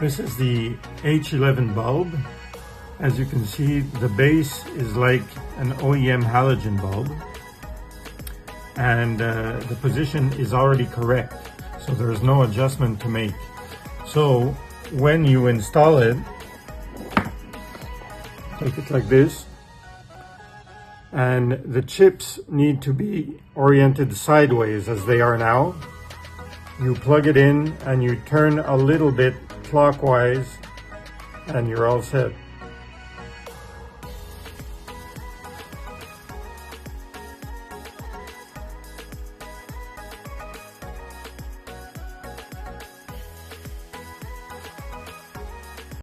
This is the H11 bulb. As you can see, the base is like an OEM halogen bulb, and the position is already correct, so there is no adjustment to make. So when you install it, take it like this, and the chips need to be oriented sideways as they are now. You plug it in and you turn a little bit clockwise and you're all set.